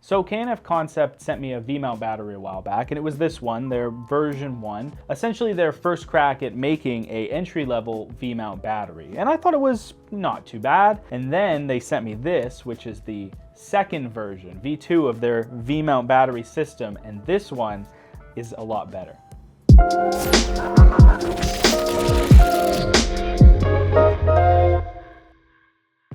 So K&F Concept sent me a vmount battery a while back, and it was this one, their version 1, essentially their first crack at making a entry-level vmount battery. And I thought it was not too bad. And then they sent me this, which is the second version, V2 of their vmount battery system, and this one is a lot better.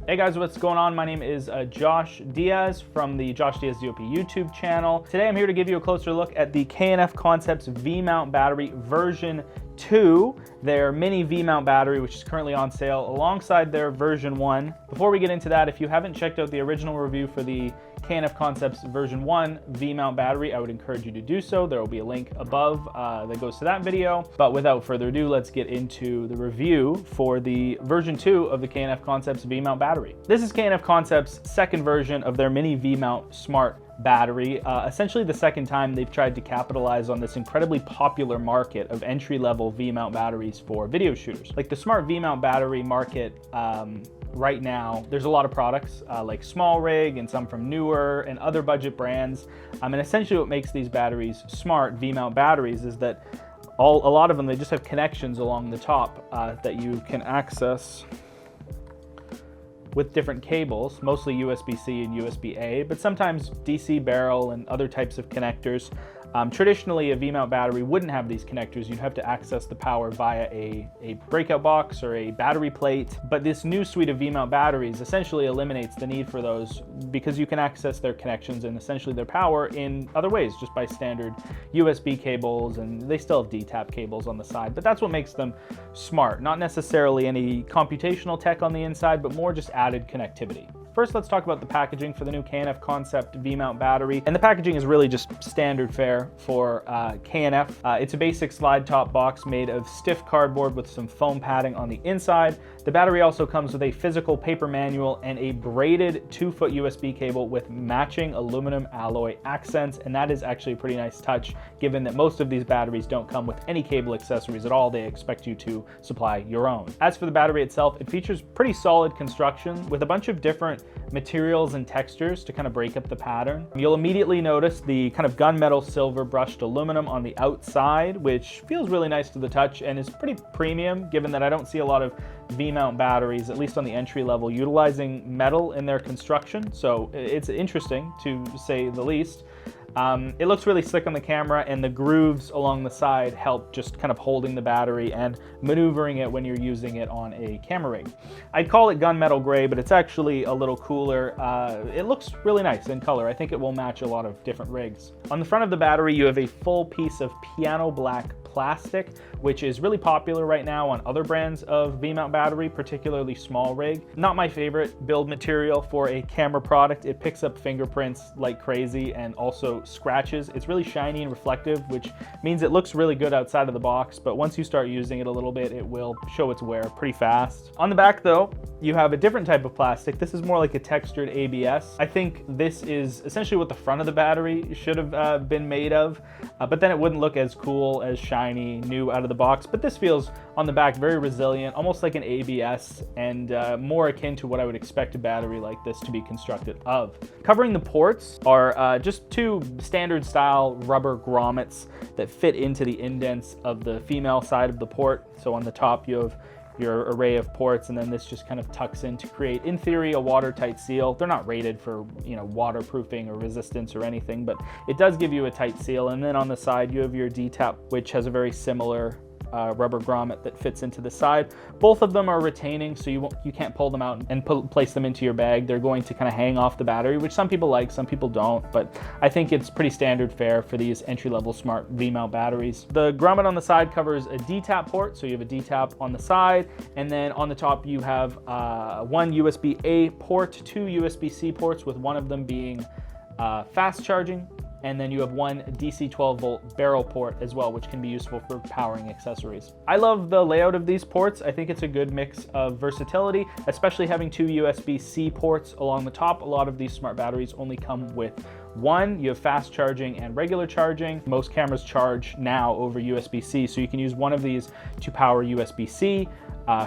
Hey guys, what's going on? My name is Josh Diaz from the Josh Diaz DOP YouTube channel. Today I'm here to give you a closer look at the K&F Concepts vmount battery version 2, their mini vmount battery, which is currently on sale alongside their version 1. Before we get into that, if you haven't checked out the original review for the K&F Concepts version 1 vmount battery, I would encourage you to do so. There will be a link above that goes to that video. But without further ado, let's get into the review for the version 2 of the K&F Concepts vmount battery. This is K&F Concepts' second version of their mini vmount smart battery. Essentially the second time they've tried to capitalize on this incredibly popular market of entry-level vmount batteries for video shooters. Like the smart vmount battery market right now, there's a lot of products like Small Rig and some from Newer and other budget brands. And essentially what makes these batteries smart vmount batteries is that a lot of them, they just have connections along the top that you can access with different cables, mostly USB-C and USB-A, but sometimes DC barrel and other types of connectors. Traditionally, a vmount battery wouldn't have these connectors. You'd have to access the power via a breakout box or a battery plate. But this new suite of vmount batteries essentially eliminates the need for those because you can access their connections and essentially their power in other ways, just by standard USB cables, and they still have D-tap cables on the side. But that's what makes them smart. Not necessarily any computational tech on the inside, but more just added connectivity. First, let's talk about the packaging for the new K&F Concept vmount battery. And the packaging is really just standard fare for K&F. It's a basic slide top box made of stiff cardboard with some foam padding on the inside. The battery also comes with a physical paper manual and a braided 2-foot USB cable with matching aluminum alloy accents. And that is actually a pretty nice touch, given that most of these batteries don't come with any cable accessories at all. They expect you to supply your own. As for the battery itself, it features pretty solid construction with a bunch of different materials and textures to kind of break up the pattern. You'll immediately notice the kind of gunmetal silver brushed aluminum on the outside, which feels really nice to the touch and is pretty premium, given that I don't see a lot of vmount batteries, at least on the entry level, utilizing metal in their construction. So it's interesting to say the least. It looks really slick on the camera, and the grooves along the side help just kind of holding the battery and maneuvering it when you're using it on a camera rig. I'd call it gunmetal gray, but it's actually a little cooler. It looks really nice in color. I think it will match a lot of different rigs. On the front of the battery, you have a full piece of piano black plastic, which is really popular right now on other brands of vmount battery, particularly Small Rig. Not my favorite build material for a camera product. It picks up fingerprints like crazy and also scratches. It's really shiny and reflective, which means it looks really good outside of the box, but once you start using it a little bit, it will show its wear pretty fast. On the back though, you have a different type of plastic. This is more like a textured ABS. I think this is essentially what the front of the battery should have been made of, but then it wouldn't look as cool, as shiny, new out of the box. But this feels on the back very resilient, almost like an ABS, and more akin to what I would expect a battery like this to be constructed of. Covering the ports are just two standard style rubber grommets that fit into the indents of the female side of the port. So on the top you have your array of ports, and then this just kind of tucks in to create, in theory, a watertight seal. They're not rated for, waterproofing or resistance or anything, but it does give you a tight seal. And then on the side, you have your D-tap, which has a very similar rubber grommet that fits into the side. Both of them are retaining, so you can't pull them out and place them into your bag. They're going to kind of hang off the battery, which some people like, some people don't, but I think it's pretty standard fare for these entry-level smart V-mount batteries. The grommet on the side covers a D-tap port, so you have a D-tap on the side, and then on the top you have one USB-A port, two USB-C ports, with one of them being fast charging, and then you have one DC 12 volt barrel port as well, which can be useful for powering accessories. I love the layout of these ports. I think it's a good mix of versatility, especially having two USB-C ports along the top. A lot of these smart batteries only come with one. You have fast charging and regular charging. Most cameras charge now over USB-C, so you can use one of these to power USB-C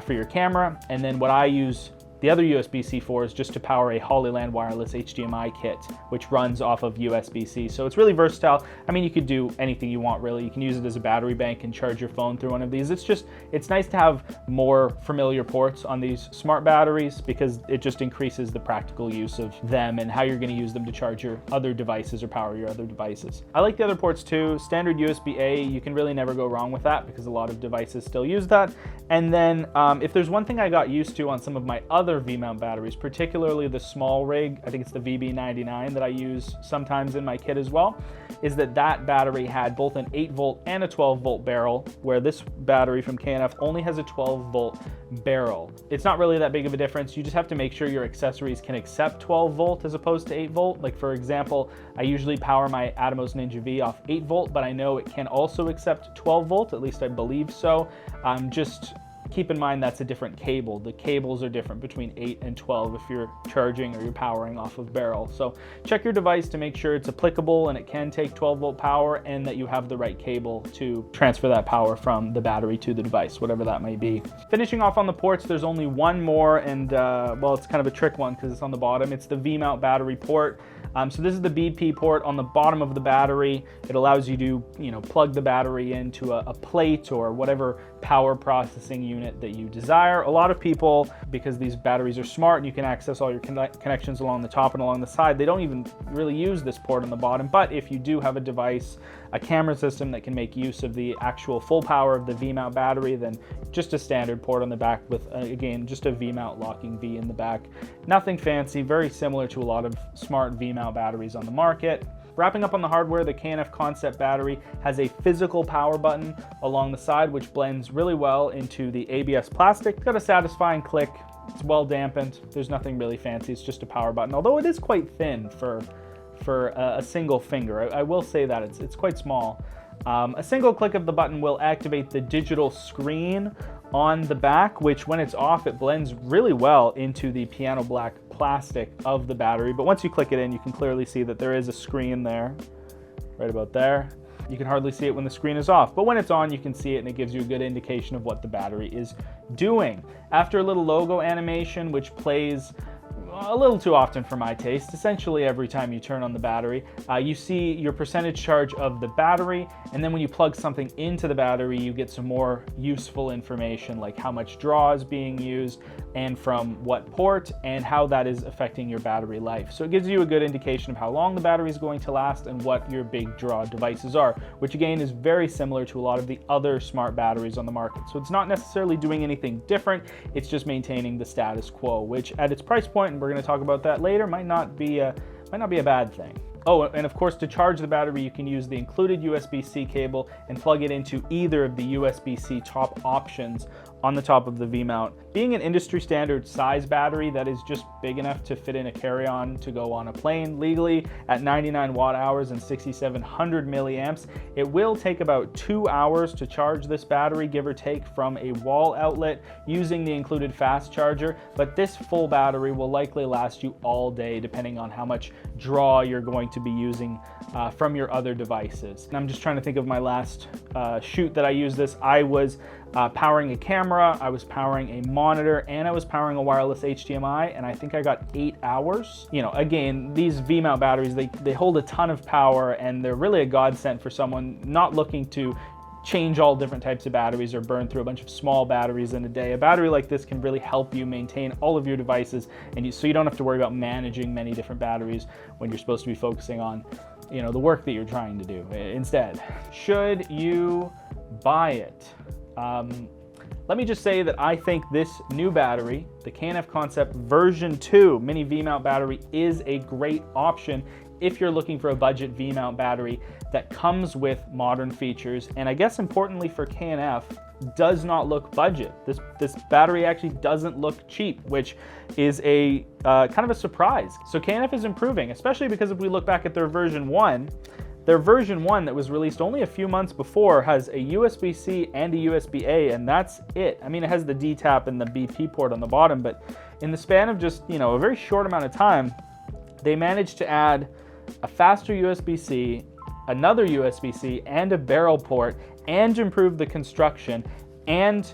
for your camera. And then what I use The other USB-C 4 is just to power a Hollyland wireless HDMI kit, which runs off of USB-C. So it's really versatile. I mean, you could do anything you want, really. You can use it as a battery bank and charge your phone through one of these. It's nice to have more familiar ports on these smart batteries because it just increases the practical use of them and how you're going to use them to charge your other devices or power your other devices. I like the other ports too. Standard USB-A, you can really never go wrong with that because a lot of devices still use that. And then if there's one thing I got used to on some of my other vmount batteries, particularly the small rig, I think it's the VB99 that I use sometimes in my kit as well, is that battery had both an 8-volt and a 12-volt barrel, where this battery from K&F only has a 12-volt barrel. It's not really that big of a difference. You just have to make sure your accessories can accept 12-volt as opposed to 8-volt. Like for example, I usually power my Atomos Ninja V off 8-volt, but I know it can also accept 12-volt, at least I believe so. Just keep in mind that's a different cable. The cables are different between 8 and 12 if you're charging or you're powering off of barrel. So check your device to make sure it's applicable and it can take 12-volt power and that you have the right cable to transfer that power from the battery to the device, whatever that may be. Finishing off on the ports, there's only one more, and well, it's kind of a trick one because it's on the bottom. It's the vmount battery port. So this is the BP port on the bottom of the battery. It allows you to, plug the battery into a plate or whatever power processing unit that you desire. A lot of people, because these batteries are smart and you can access all your connections along the top and along the side, they don't even really use this port on the bottom. But if you do have a device, a camera system that can make use of the actual full power of the vmount battery, then just a standard port on the back with, again, just a vmount locking V in the back. Nothing fancy, very similar to a lot of smart vmount batteries on the market. Wrapping up on the hardware, the K&F Concept battery has a physical power button along the side, which blends really well into the ABS plastic. It's got a satisfying click. It's well dampened. There's nothing really fancy. It's just a power button, although it is quite thin for a single finger. I will say that it's quite small. A single click of the button will activate the digital screen on the back, which when it's off, it blends really well into the piano black plastic of the battery. But once you click it in, you can clearly see that there is a screen there, right about there. You can hardly see it when the screen is off, but when it's on, you can see it and it gives you a good indication of what the battery is doing. After a little logo animation, which plays a little too often for my taste, essentially every time you turn on the battery, you see your percentage charge of the battery, and then when you plug something into the battery, you get some more useful information like how much draw is being used and from what port and how that is affecting your battery life. So it gives you a good indication of how long the battery is going to last and what your big draw devices are, which again is very similar to a lot of the other smart batteries on the market. So it's not necessarily doing anything different, it's just maintaining the status quo, which at its price point, and we're going to talk about that later, might not be a bad thing. Oh, and of course, to charge the battery, you can use the included USB-C cable and plug it into either of the USB-C top options on the top of the V-mount. Being an industry standard size battery that is just big enough to fit in a carry-on to go on a plane legally at 99 watt hours and 6,700 milliamps, it will take about 2 hours to charge this battery, give or take, from a wall outlet using the included fast charger, but this full battery will likely last you all day depending on how much draw you're going to be using from your other devices. And I'm just trying to think of my last shoot that I used this. I was powering a camera, I was powering a monitor, and I was powering a wireless HDMI, and I think I got 8 hours. Again, these V-mount batteries, they hold a ton of power, and they're really a godsend for someone not looking to change all different types of batteries or burn through a bunch of small batteries in a day. A battery like this can really help you maintain all of your devices, and so you don't have to worry about managing many different batteries when you're supposed to be focusing on the work that you're trying to do instead. Should you buy it? Let me just say that I think this new battery, the K&F Concept version 2 mini V-mount battery, is a great option if you're looking for a budget V-mount battery that comes with modern features, and I guess importantly for K&F, does not look budget. This battery actually doesn't look cheap, which is a kind of a surprise. So K&F is improving, especially because if we look back at their version 1 that was released only a few months before has a USB-C and a USB-A, and that's it. I mean, it has the D-tap and the BP port on the bottom, but in the span of just, a very short amount of time, they managed to add a faster USB-C, another USB-C, and a barrel port, and improve the construction, and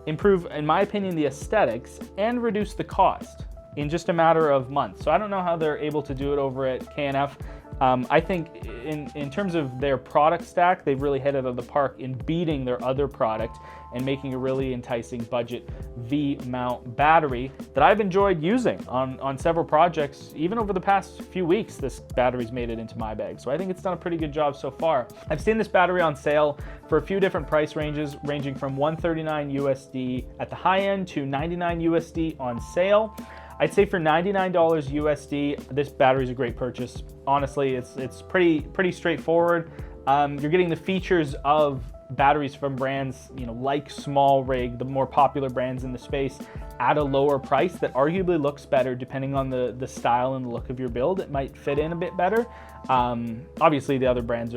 improve, in my opinion, the aesthetics and reduce the cost in just a matter of months. So I don't know how they're able to do it over at K&F. I think in terms of their product stack, they've really hit it out of the park in beating their other product and making a really enticing budget V-mount battery that I've enjoyed using on several projects. Even over the past few weeks, this battery's made it into my bag. So I think it's done a pretty good job so far. I've seen this battery on sale for a few different price ranges, ranging from $139 USD at the high end to $99 USD on sale. I'd say for $99 USD, this battery is a great purchase. Honestly, it's pretty straightforward. You're getting the features of batteries from brands, like Small Rig, the more popular brands in the space, at a lower price that arguably looks better depending on the style and the look of your build. It might fit in a bit better. Obviously, the other brands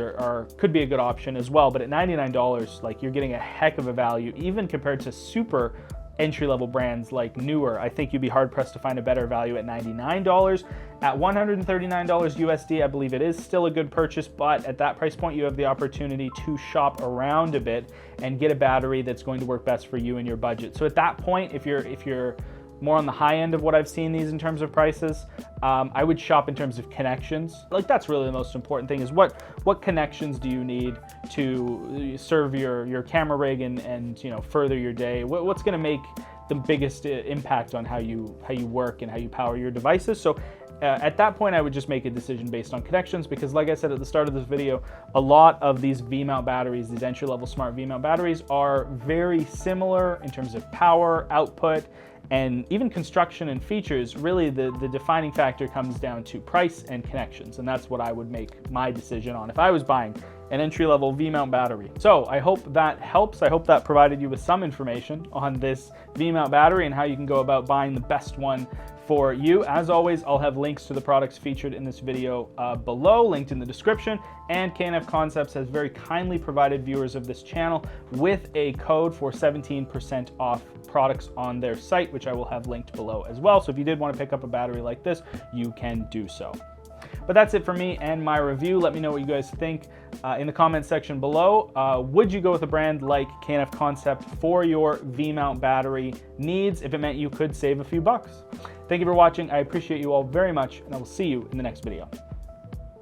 could be a good option as well, but at $99, like, you're getting a heck of a value, even compared to super entry-level brands like Newer. I think you'd be hard-pressed to find a better value at $99. At $139 USD, I believe it is still a good purchase, but at that price point, you have the opportunity to shop around a bit and get a battery that's going to work best for you and your budget. So at that point, if you're more on the high end of what I've seen these in terms of prices, I would shop in terms of connections. Like, that's really the most important thing, is what connections do you need to serve your camera rig and further your day? What's going to make the biggest impact on how you work and how you power your devices? So at that point, I would just make a decision based on connections, because like I said at the start of this video, a lot of these V-mount batteries, these entry-level smart V-mount batteries, are very similar in terms of power, output, and even construction and features. Really, the defining factor comes down to price and connections, and that's what I would make my decision on if I was buying an entry-level V-mount battery. So I hope that helps. I hope that provided you with some information on this V-mount battery and how you can go about buying the best one for you. As always, I'll have links to the products featured in this video below, linked in the description, and K&F Concepts has very kindly provided viewers of this channel with a code for 17% off products on their site, which I will have linked below as well. So if you did want to pick up a battery like this, you can do so. But that's it for me and my review. Let me know what you guys think in the comments section below. Would you go with a brand like K&F Concept for your V-mount battery needs if it meant you could save a few bucks? Thank you for watching. I appreciate you all very much, and I will see you in the next video.